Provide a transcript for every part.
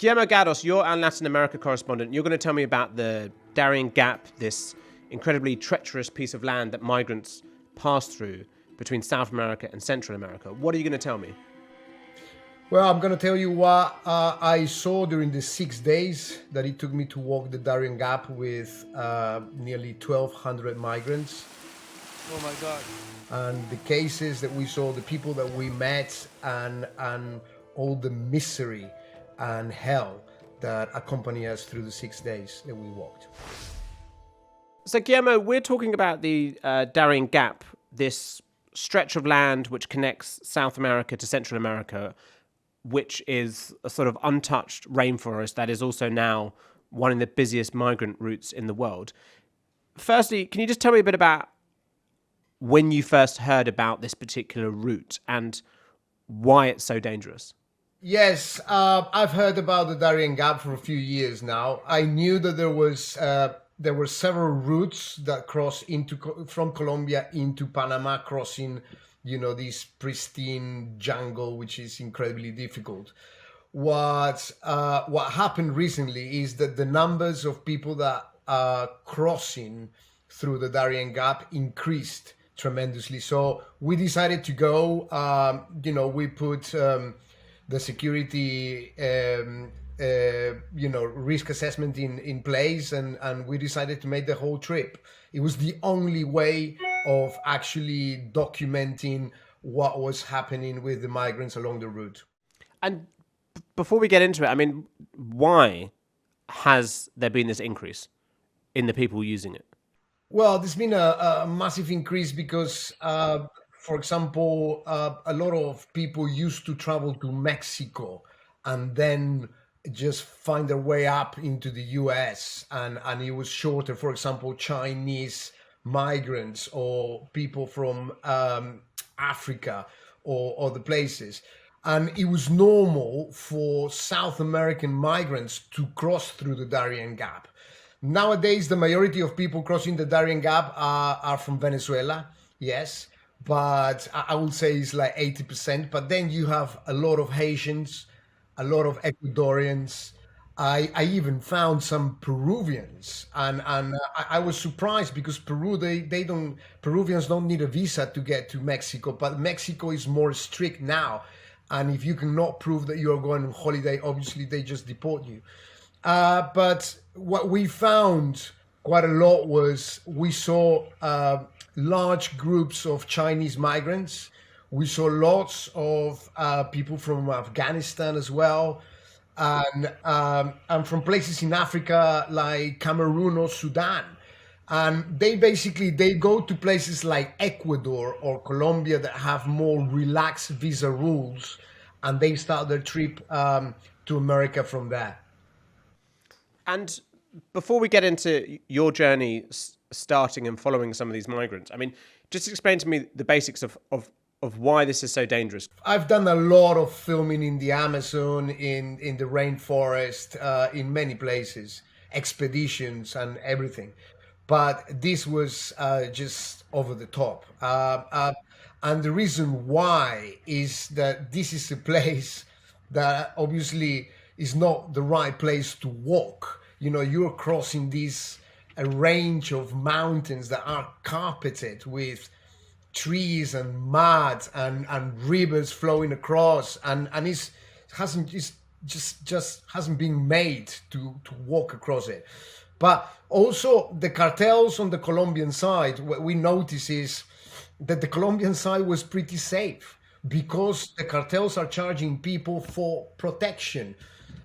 Guillermo Galdos, you're our Latin America correspondent. You're going to tell me about the Darién Gap, this incredibly treacherous piece of land that migrants pass through between South America and Central America. What are you going to tell me? Well, I'm going to tell you what I saw during the 6 days that it took me to walk the Darién Gap with nearly 1,200 migrants. Oh my God. And the cases that we saw, the people that we met, and all the misery and hell that accompany us through the 6 days that we walked. So, Guillermo, we're talking about the Darién Gap, this stretch of land which connects South America to Central America, which is a sort of untouched rainforest that is also now one of the busiest migrant routes in the world. Firstly, can you just tell me a bit about when you first heard about this particular route and why it's so dangerous? Yes, I've heard about the Darién Gap for a few years now. I knew that there were several routes that cross from Colombia into Panama, crossing, this pristine jungle, which is incredibly difficult. What happened recently is that the numbers of people that are crossing through the Darién Gap increased tremendously. So we decided to go. We put the security, risk assessment in place, and we decided to make the whole trip. It was the only way of actually documenting what was happening with the migrants along the route. And before we get into it, I mean, why has there been this increase in the people using it? Well, there's been a massive increase because, for example, a lot of people used to travel to Mexico and then just find their way up into the US, and it was shorter. For example, Chinese migrants or people from Africa or other places. And it was normal for South American migrants to cross through the Darién Gap. Nowadays, the majority of people crossing the Darién Gap are from Venezuela, yes, but I would say it's like 80%. But then you have a lot of Haitians, a lot of Ecuadorians. I even found some Peruvians, and I was surprised because Peruvians don't need a visa to get to Mexico, but Mexico is more strict now. And if you cannot prove that you are going on holiday, obviously they just deport you. But what we found quite a lot was we saw large groups of Chinese migrants. We saw lots of people from Afghanistan as well, and from places in Africa like Cameroon or Sudan. And they go to places like Ecuador or Colombia that have more relaxed visa rules, and they start their trip to America from there. And before we get into your journey starting and following some of these migrants, I mean, just explain to me the basics of why this is so dangerous. I've done a lot of filming in the Amazon, in the rainforest, in many places, expeditions and everything. But this was just over the top. And the reason why is that this is a place that obviously is not the right place to walk. You're crossing a range of mountains that are carpeted with trees and mud and rivers flowing across, and it just hasn't been made to walk across it. But also the cartels on the Colombian side, what we notice is that the Colombian side was pretty safe because the cartels are charging people for protection.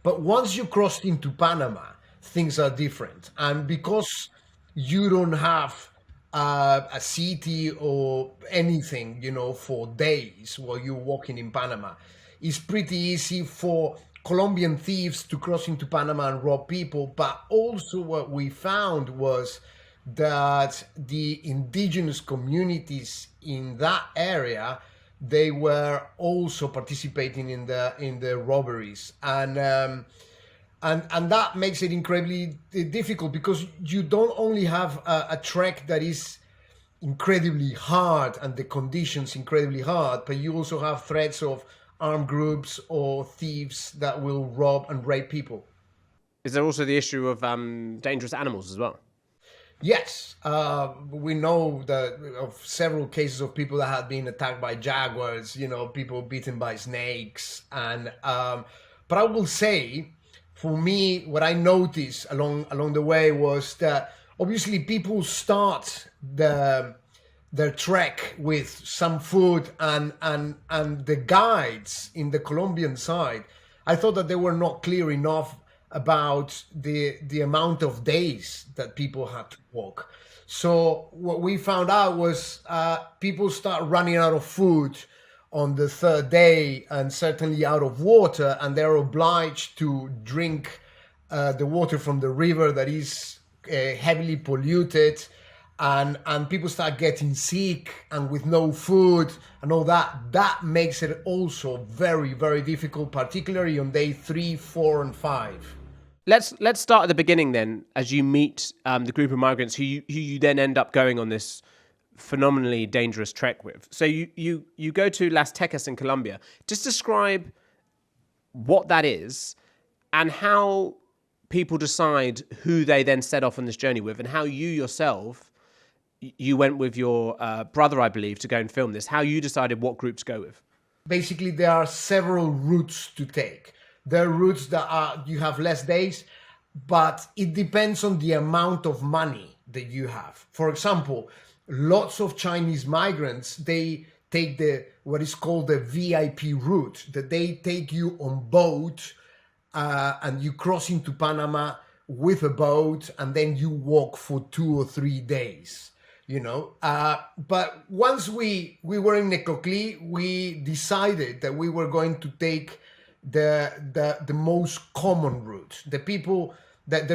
But once you crossed into Panama, things are different. And because you don't have a city or anything, for days while you're walking in Panama, it's pretty easy for Colombian thieves to cross into Panama and rob people. But also what we found was that the indigenous communities in that area, they were also participating in the robberies, and that makes it incredibly difficult because you don't only have a trek that is incredibly hard and the conditions incredibly hard, but you also have threats of armed groups or thieves that will rob and rape people. Is there also the issue of dangerous animals as well? Yes, we know that of several cases of people that have been attacked by jaguars. People bitten by snakes, and but I will say, for me, what I noticed along the way was that obviously people start their trek with some food, and the guides in the Colombian side, I thought that they were not clear enough about the amount of days that people had to walk. So what we found out was people start running out of food on the third day, and certainly out of water, and they're obliged to drink the water from the river that is heavily polluted, and people start getting sick and with no food and all that makes it also very, very difficult, particularly on day 3, 4, and 5. Let's start at the beginning then, as you meet the group of migrants who you then end up going on this phenomenally dangerous trek with. So you go to Las Tecas in Colombia. Just describe what that is and how people decide who they then set off on this journey with, and how you yourself, you went with your brother, I believe, to go and film this, how you decided what group to go with. Basically, there are several routes to take. There are routes that you have less days, but it depends on the amount of money that you have. For example, lots of Chinese migrants, they take what is called the VIP route, that they take you on boat and you cross into Panama with a boat, and then you walk for 2 or 3 days. But once we were in Necoclí, we decided that we were going to take the most common route, the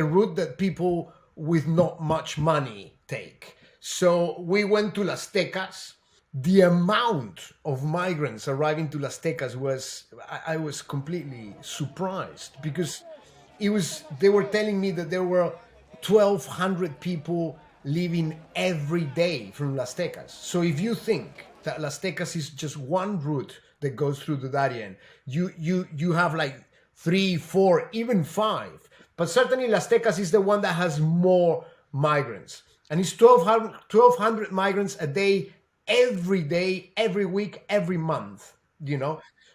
route that people with not much money take. So we went to Las Tecas. The amount of migrants arriving to Las Tecas I was completely surprised, because they were telling me that there were 1,200 people leaving every day from Las Tecas. So if you think that Las Tecas is just one route that goes through the Darién, you have like 3, 4, even 5. But certainly Las Tecas is the one that has more migrants. And it's 1,200 migrants a day, every week, every month,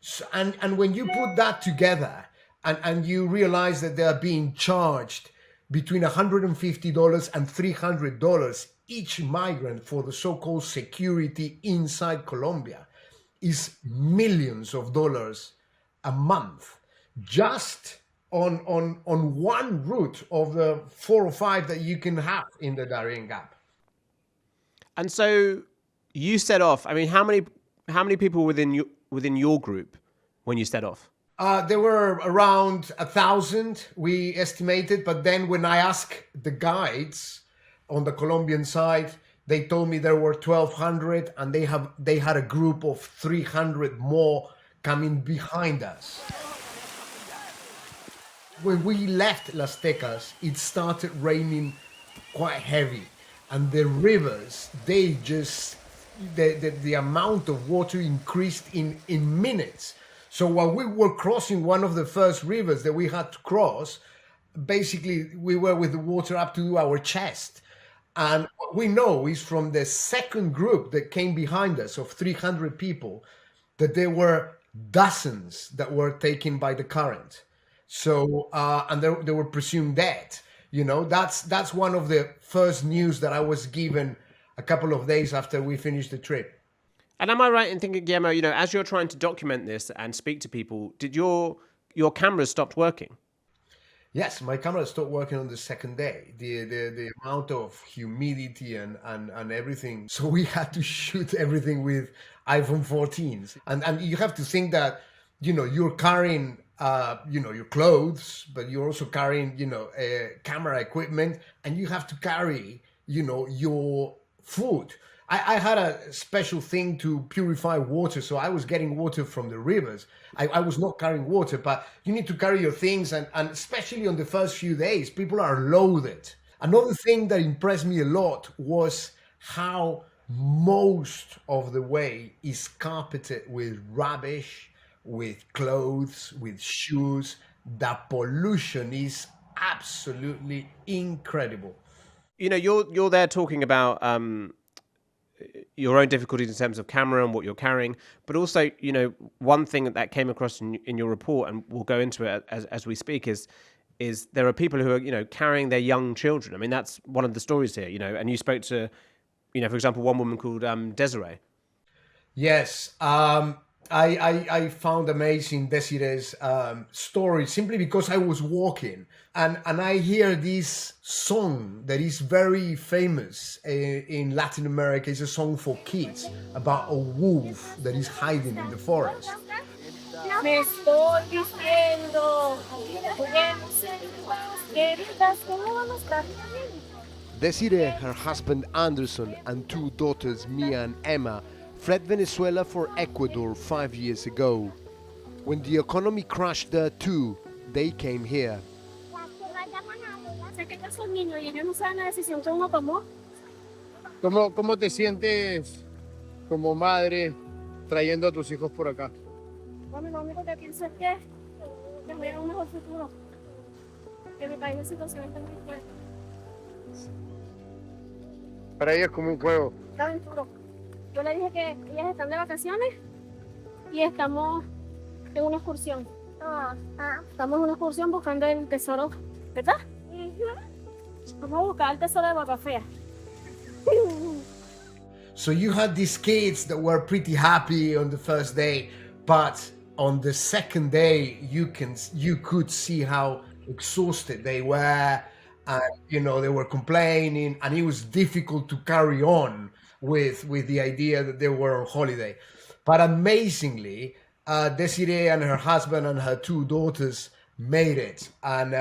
So, and when you put that together, and you realize that they're being charged between $150 and $300 each migrant for the so-called security inside Colombia, is millions of dollars a month just on one route of the 4 or 5 that you can have in the Darién Gap. And so you set off. I mean, how many people within your group when you set off? There were around 1,000, we estimated. But then when I asked the guides on the Colombian side, they told me there were 1,200, and they had a group of 300 more coming behind us. When we left Las Tecas, it started raining quite heavy, and the rivers, the amount of water increased in minutes. So while we were crossing one of the first rivers that we had to cross, basically we were with the water up to our chest. And what we know is from the second group that came behind us of 300 people, that there were dozens that were taken by the current. So, and they were presumed dead. That's one of the first news that I was given a couple of days after we finished the trip. And am I right in thinking, Guillermo, as you're trying to document this and speak to people, did your cameras stopped working? Yes, my camera stopped working on the second day. The amount of humidity and everything. So we had to shoot everything with iPhone 14s. And you have to think that, you're carrying, your clothes, but you're also carrying, camera equipment, and you have to carry, your food. I had a special thing to purify water, so I was getting water from the rivers. I was not carrying water, but you need to carry your things, and especially on the first few days, people are loaded. Another thing that impressed me a lot was how most of the way is carpeted with rubbish, with clothes, with shoes. The pollution is absolutely incredible. You know, you're there talking about your own difficulties in terms of camera and what you're carrying, but also, you know, one thing that came across in your report, and we'll go into it as we speak, is there are people who are, you know, carrying their young children. I mean, that's one of the stories here, you know, and you spoke to, you know, for example, one woman called Desiree. Yes, I found amazing Desiree's story simply because I was walking and I hear this song that is very famous in Latin America. It's a song for kids about a wolf that is hiding in the forest. Me estoy diciendo, Desiree, her husband Anderson, and two daughters, Mia and Emma, fled Venezuela for Ecuador 5 years ago. When the economy crashed there too, they came here. ¿Cómo te sientes como madre trayendo a tus hijos por acá? Bueno, lo único que pienso es que tendrán un mejor futuro. Que mi país la situación está muy fuerte. Para ellos es como un juego. Está bien duro. Yo le dije que ellas están de vacaciones y estamos en una excursión. Estamos en una excursión buscando el tesoro, ¿verdad? Vamos a buscar el tesoro de Baba Fea. So you had these kids that were pretty happy on the first day, but on the second day you could see how exhausted they were, and you know they were complaining, and it was difficult to carry on with the idea that they were on holiday. But amazingly, Desiree and her husband and her two daughters made it, and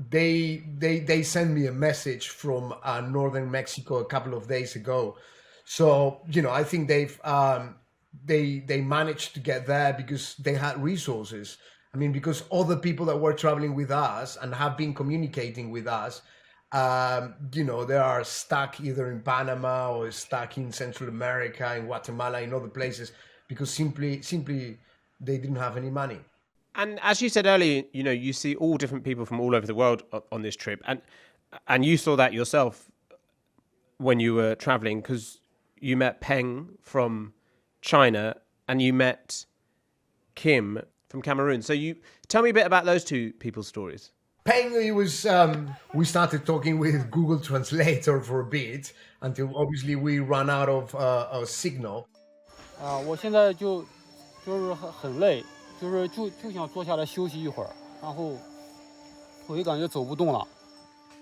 they sent me a message from northern Mexico a couple of days ago. So you know, I think they managed to get there because they had resources. I mean, because other people that were traveling with us and have been communicating with us, you know, they are stuck either in Panama or stuck in Central America, in Guatemala, in other places, because simply they didn't have any money. And as you said earlier, you know, you see all different people from all over the world on this trip, and you saw that yourself when you were traveling, because you met Peng from China and you met Kim from Cameroon. So you tell me a bit about those two people's stories. Peng, it was we started talking with Google Translator for a bit until obviously we ran out of a signal. 我现在就是很累，就想坐下来休息一会儿，然后我就感觉走不动了。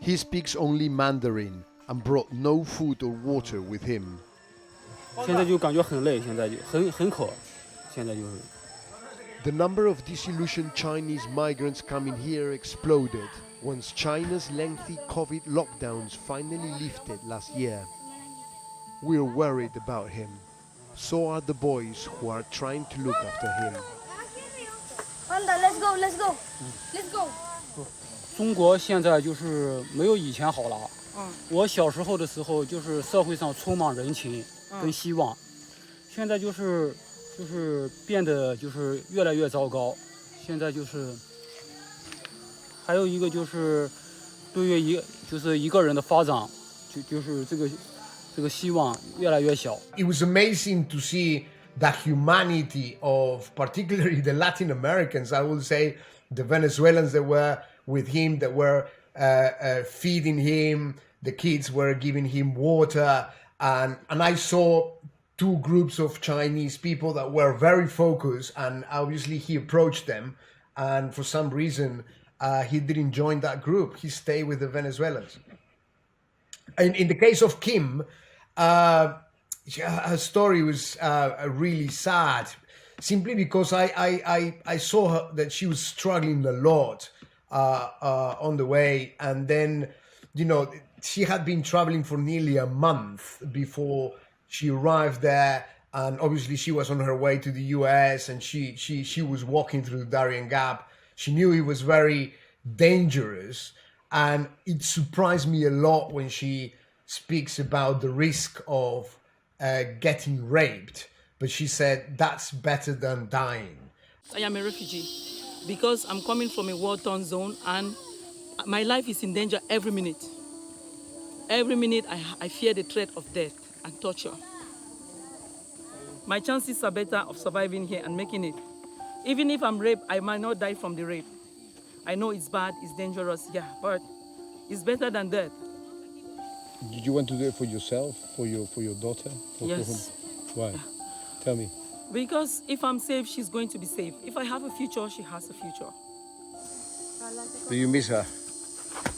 He speaks only Mandarin and brought no food or water with him. 现在就感觉很累，现在就很渴，现在就是。 The number of disillusioned Chinese migrants coming here exploded once China's lengthy COVID lockdowns finally lifted last year. We're worried about him. So are the boys who are trying to look after him. Let's go. 中国现在就是没有以前好了。我小时候的时候，就是社会上充满人情跟希望，现在就是变得就是越来越糟糕。现在就是还有一个就是对于一个人的发展，就是这个希望越来越小。 It was amazing to see the humanity of particularly the Latin Americans. I will say the Venezuelans that were with him, that were feeding him. The kids were giving him water, and I saw two groups of Chinese people that were very focused, and obviously he approached them, and for some reason he didn't join that group. He stayed with the Venezuelans. And in the case of Kim, her story was really sad, simply because I saw her that she was struggling a lot on the way, and then, you know, she had been traveling for nearly a month before she arrived there, and obviously she was on her way to the US, and she was walking through the Darién Gap. She knew it was very dangerous, and it surprised me a lot when she speaks about the risk of getting raped, but she said that's better than dying. I am a refugee because I'm coming from a war-torn zone and my life is in danger every minute. Every minute I fear the threat of death and torture. My chances are better of surviving here and making it. Even if I'm raped, I might not die from the rape. I know it's bad, it's dangerous, yeah, but it's better than death. Did you want to do it for yourself, for your daughter? Yes. For why? Tell me. Because if I'm safe, she's going to be safe. If I have a future, she has a future. Do you miss her?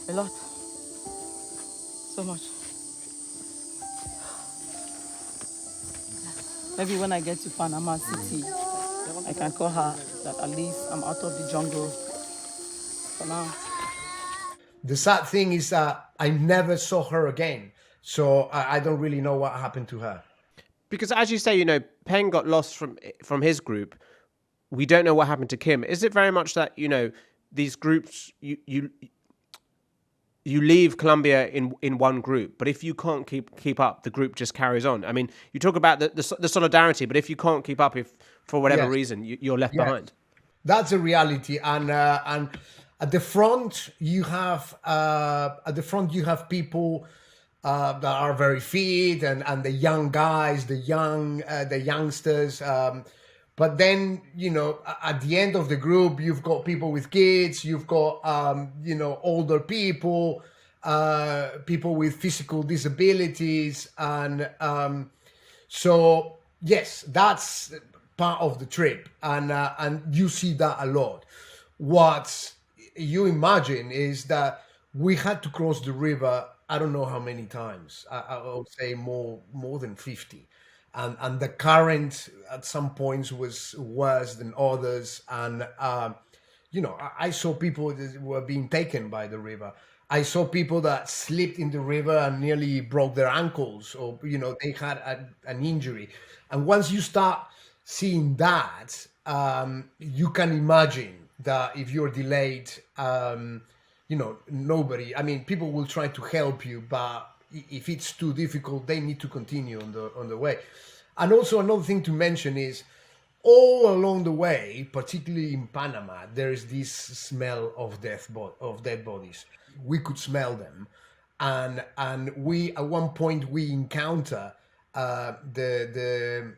A lot. So much. Maybe when I get to Panama City, I can call her that at least I'm out of the jungle for now. The sad thing is that I never saw her again. So I don't really know what happened to her. Because as you say, you know, Peng got lost from his group. We don't know what happened to Kim. Is it very much that, you know, these groups, you leave Colombia in one group, but if you can't keep up, the group just carries on? I mean, you talk about the solidarity, but if you can't keep up, if for whatever reason you're left behind. That's a reality. And at the front you have people that are very fit and the young guys, the youngsters. But then, you know, at the end of the group, you've got people with kids, you've got, older people, people with physical disabilities. And so, yes, that's part of the trip. And you see that a lot. What you imagine is that we had to cross the river, I don't know how many times. I would say more than 50. And the current at some points was worse than others. And, I saw people that were being taken by the river. I saw people that slipped in the river and nearly broke their ankles, or, they had an injury. And once you start seeing that, you can imagine that if you're delayed, nobody, people will try to help you, but if it's too difficult, they need to continue on the way. And also another thing to mention is all along the way, particularly in Panama, there is this smell of dead bodies. We could smell them, and we at one point we encounter the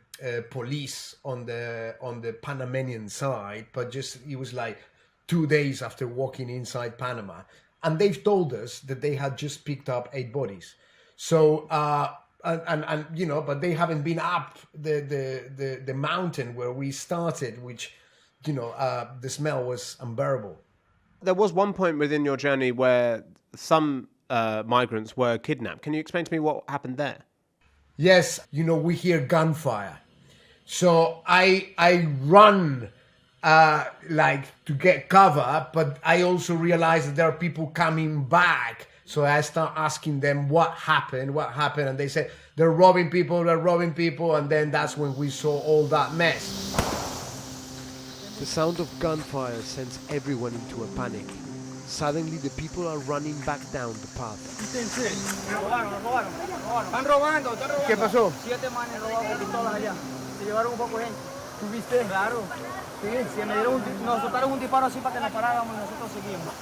police on the Panamanian side, but it was like 2 days after walking inside Panama, and they've told us that they had just picked up 8 bodies. So but they haven't been up the mountain where we started, which the smell was unbearable. There was one point within your journey where some migrants were kidnapped. Can you explain to me what happened there? Yes, we hear gunfire. So I run to get cover, but I also realize that there are people coming back. So I start asking them what happened, and they say they're robbing people, and then that's when we saw all that mess. The sound of gunfire sends everyone into a panic. Suddenly the people are running back down the path. ¿Qué pasó? 7 manes robados con pistolas allá. Se llevaron un poco de gente. ¿Tú viste? Claro. Sí, nos soltaron un disparo así para que nos paráramos y nosotros seguimos.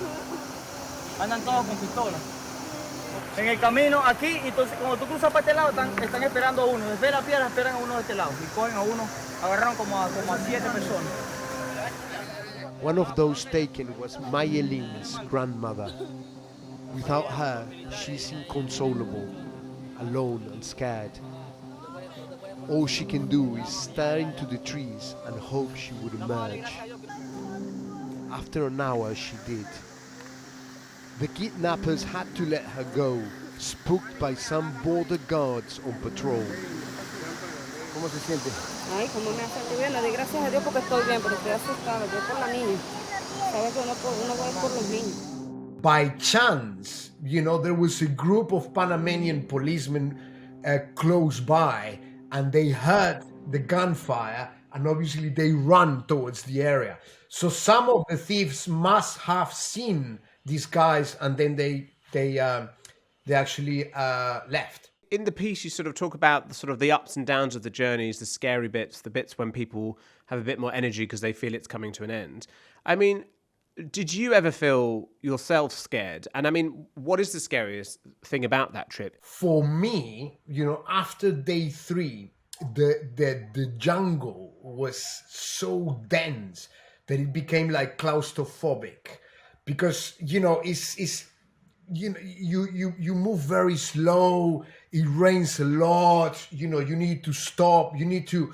Andan todos con pistolas. En el camino aquí, entonces cuando tú cruzas para este lado están esperando a uno. Desde la piedra esperan a uno de este lado. Y cogen a uno, agarraron como a 7 personas. One of those taken was Mayelin's grandmother. Without her, she's inconsolable, alone and scared. All she can do is stare into the trees and hope she would emerge. After an hour, she did. The kidnappers had to let her go, spooked by some border guards on patrol. ¿Cómo se siente? Ay, cómo me hace bien. Le doy gracias a Dios porque estoy bien, pero estoy asustada. Yo por la niña. Sabes que uno va por los niños. By chance, there was a group of Panamanian policemen close by, and they heard the gunfire, and obviously they run towards the area. So some of the thieves must have seen these guys, and then they actually left. in the piece, you sort of talk about the sort of the ups and downs of the journeys, the scary bits, the bits when people have a bit more energy because they feel it's coming to an end. I mean, did you ever feel yourself scared? And I mean, what is the scariest thing about that trip? For me, after day 3, the jungle was so dense that it became like claustrophobic, because it's you move very slow. It rains a lot. You need to stop. You need to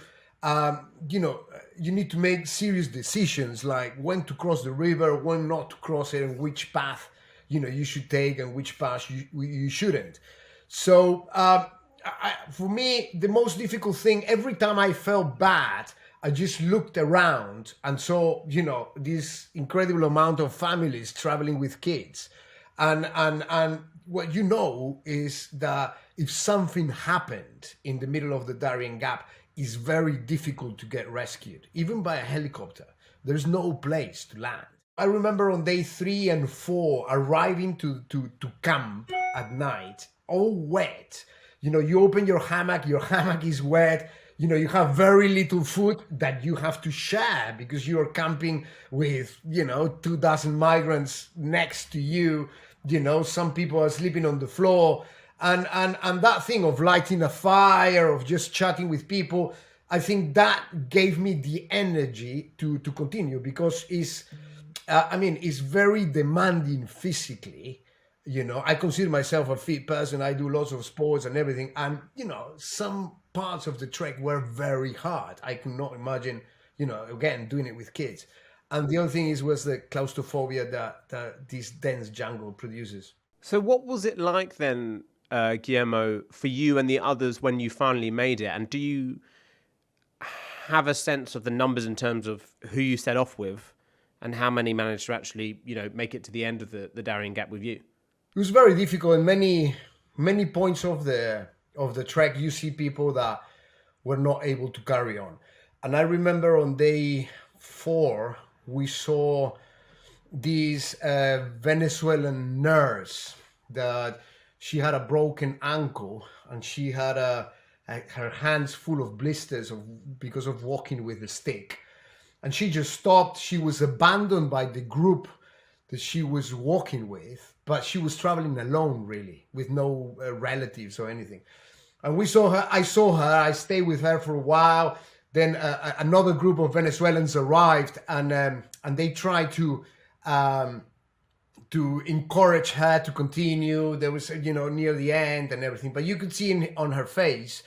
you need to make serious decisions, like when to cross the river, when not to cross it, and which path you should take and which path you shouldn't. So for me, the most difficult thing, every time I felt bad, I just looked around and saw this incredible amount of families traveling with kids, and what is that if something happened in the middle of the Darién Gap, it's very difficult to get rescued, even by a helicopter. There's no place to land. I remember on day 3 and 4 arriving to camp at night, all wet. You open your hammock is wet. You have very little food that you have to share because you're camping with, 24 migrants next to you. Some people are sleeping on the floor. And that thing of lighting a fire, of just chatting with people, I think that gave me the energy to continue, because it's very demanding physically. I consider myself a fit person. I do lots of sports and everything. And, some parts of the trek were very hard. I could not imagine, again, doing it with kids. And the other thing was the claustrophobia that this dense jungle produces. So what was it like then, Guillermo, for you and the others when you finally made it? And do you have a sense of the numbers in terms of who you set off with and how many managed to actually, make it to the end of the Darién Gap with you? It was very difficult. In many points of the trek, you see people that were not able to carry on. And I remember on day 4, we saw this Venezuelan nurse that she had a broken ankle and she had her hands full of blisters because of walking with a stick. And she just stopped. She was abandoned by the group that she was walking with, but she was traveling alone, really, with no relatives or anything. And we saw her. I saw her. I stayed with her for a while. Then another group of Venezuelans arrived, and they tried to encourage her to continue. There was, near the end and everything, but you could see on her face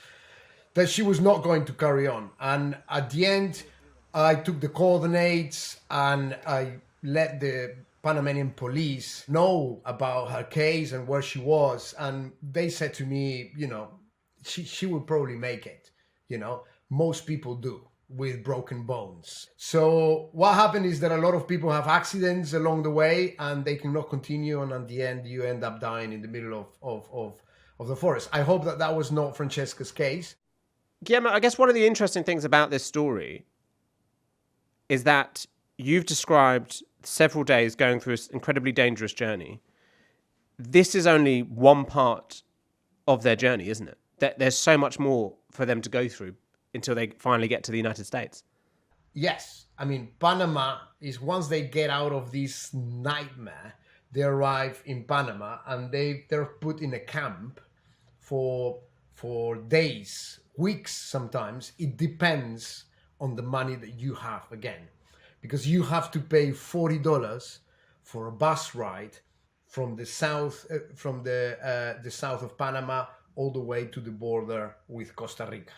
that she was not going to carry on. And at the end, I took the coordinates and I let the Panamanian police know about her case and where she was. And they said to me, she will probably make it. Most people do with broken bones. So what happened is that a lot of people have accidents along the way and they cannot continue. And at the end, you end up dying in the middle of the forest. I hope that was not Francesca's case. Guillermo, I guess one of the interesting things about this story is that you've described several days going through this incredibly dangerous journey. This is only one part of their journey, isn't it? There's so much more for them to go through until they finally get to the United States. Yes. I mean, Panama is, once they get out of this nightmare, they arrive in Panama and they're put in a camp for days, weeks sometimes. It depends on the money that you have, again, because you have to pay $40 for a bus ride from the south of Panama all the way to the border with Costa Rica.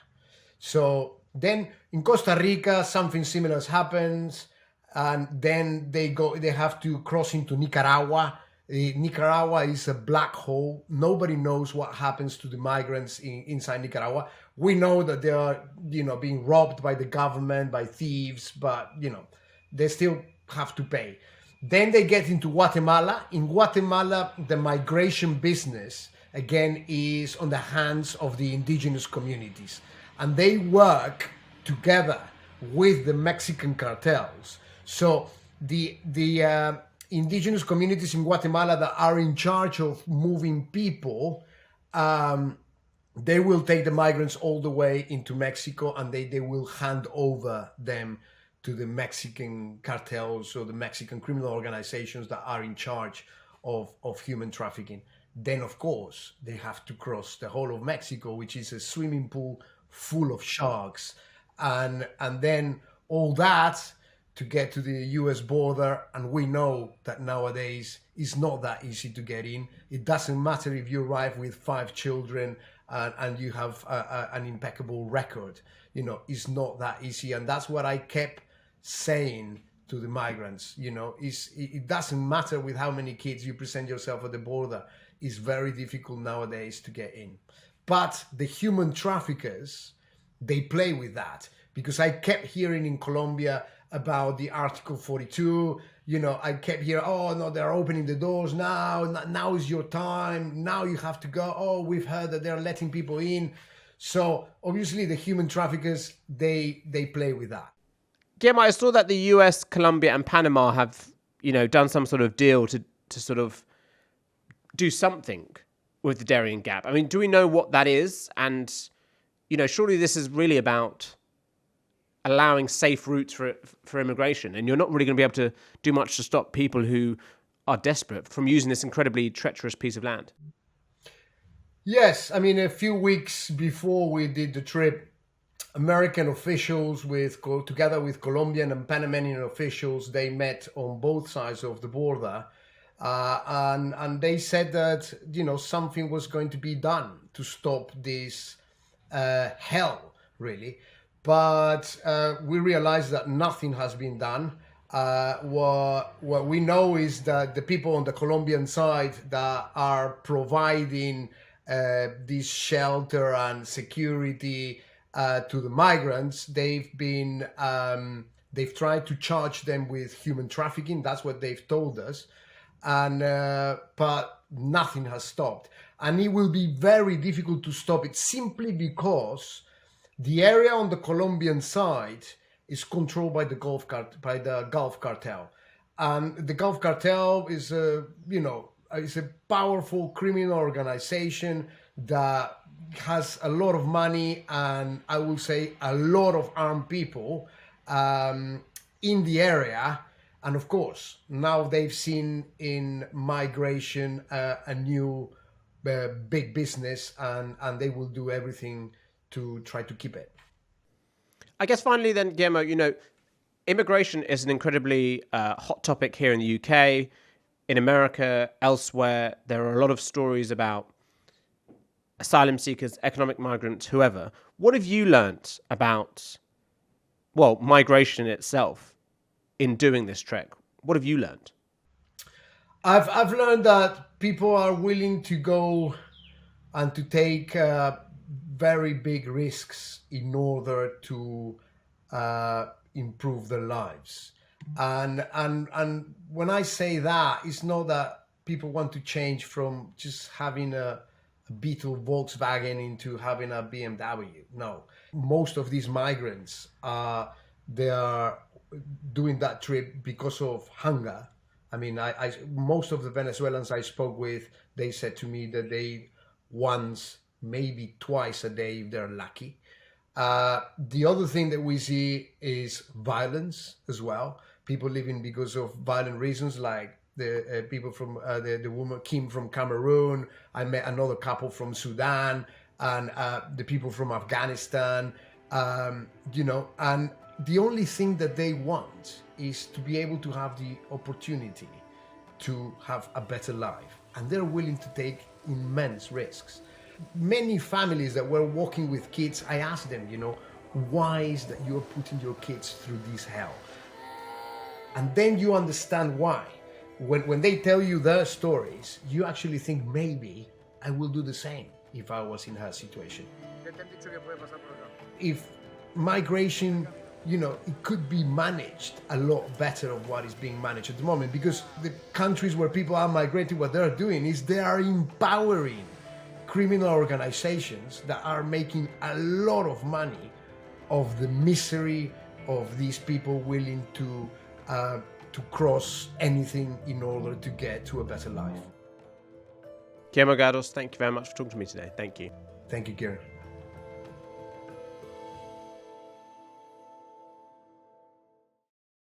So then in Costa Rica, something similar happens, and then they have to cross into Nicaragua. Nicaragua is a black hole. Nobody knows what happens to the migrants inside Nicaragua. We know that they are, being robbed by the government, by thieves, but, they still have to pay. Then they get into Guatemala. In Guatemala, the migration business, again, is on the hands of the indigenous communities. And they work together with the Mexican cartels. So the indigenous communities in Guatemala that are in charge of moving people, they will take the migrants all the way into Mexico, and they will hand over them to the Mexican cartels or the Mexican criminal organizations that are in charge of human trafficking. Then, of course, they have to cross the whole of Mexico, which is a swimming pool full of sharks. And then all that to get to the US border. And we know that nowadays it's not that easy to get in. It doesn't matter if you arrive with 5 children and you have an impeccable record. You know, it's not that easy. And that's what I kept saying to the migrants. You know, it doesn't matter with how many kids you present yourself at the border. It's very difficult nowadays to get in. But the human traffickers, they play with that, because I kept hearing in Colombia about the Article 42. You know, I kept hearing, oh no, they're opening the doors now. Now is your time. Now you have to go. Oh, we've heard that they're letting people in. So obviously the human traffickers, they play with that. Guillermo, I saw that the US, Colombia and Panama have, you know, done some sort of deal to sort of do something with the Darién Gap. I mean, do we know what that is? And, you know, surely this is really about allowing safe routes for immigration. And you're not really going to be able to do much to stop people who are desperate from using this incredibly treacherous piece of land. Yes, I mean, a few weeks before we did the trip, American officials, together with Colombian and Panamanian officials, they met on both sides of the border, and they said that, you know, something was going to be done to stop this hell, really. But we realized that nothing has been done. What we know is that the people on the Colombian side that are providing this shelter and security to the migrants, they've tried to charge them with human trafficking. That's what they've told us, and but nothing has stopped, and it will be very difficult to stop it, simply because the area on the Colombian side is controlled by the Gulf Cartel, and the Gulf Cartel is a powerful criminal organization that has a lot of money and, I will say, a lot of armed people in the area. And of course, now they've seen in migration a new big business, and they will do everything to try to keep it. I guess finally then, Guillermo, you know, immigration is an incredibly hot topic here in the UK, in America, elsewhere. There are a lot of stories about asylum seekers, economic migrants, whoever. What have you learnt about, well, migration itself in doing this trek? What have you learnt? I've learned that people are willing to go and to take very big risks in order to improve their lives. And when I say that, it's not that people want to change from just having a Beetle Volkswagen into having a BMW. No, most of these migrants they are doing that trip because of hunger. I mean, most of the Venezuelans I spoke with, they said to me that they once, maybe twice a day, if they're lucky. The other thing that we see is violence as well. People living because of violent reasons, like the people from the woman Kim from Cameroon. I met another couple from Sudan, and the people from Afghanistan. You know, and the only thing that they want is to be able to have the opportunity to have a better life, and they're willing to take immense risks. Many families that were walking with kids, I asked them, you know, why is that you're putting your kids through this hell? And then you understand why. When they tell you their stories, you actually think, maybe I will do the same if I was in her situation. If migration, you know, it could be managed a lot better of what is being managed at the moment, because the countries where people are migrating, what they're doing is they are empowering criminal organizations that are making a lot of money of the misery of these people willing to cross anything in order to get to a better life. Guillermo Galdos, thank you very much for talking to me today. Thank you. Thank you, Karen.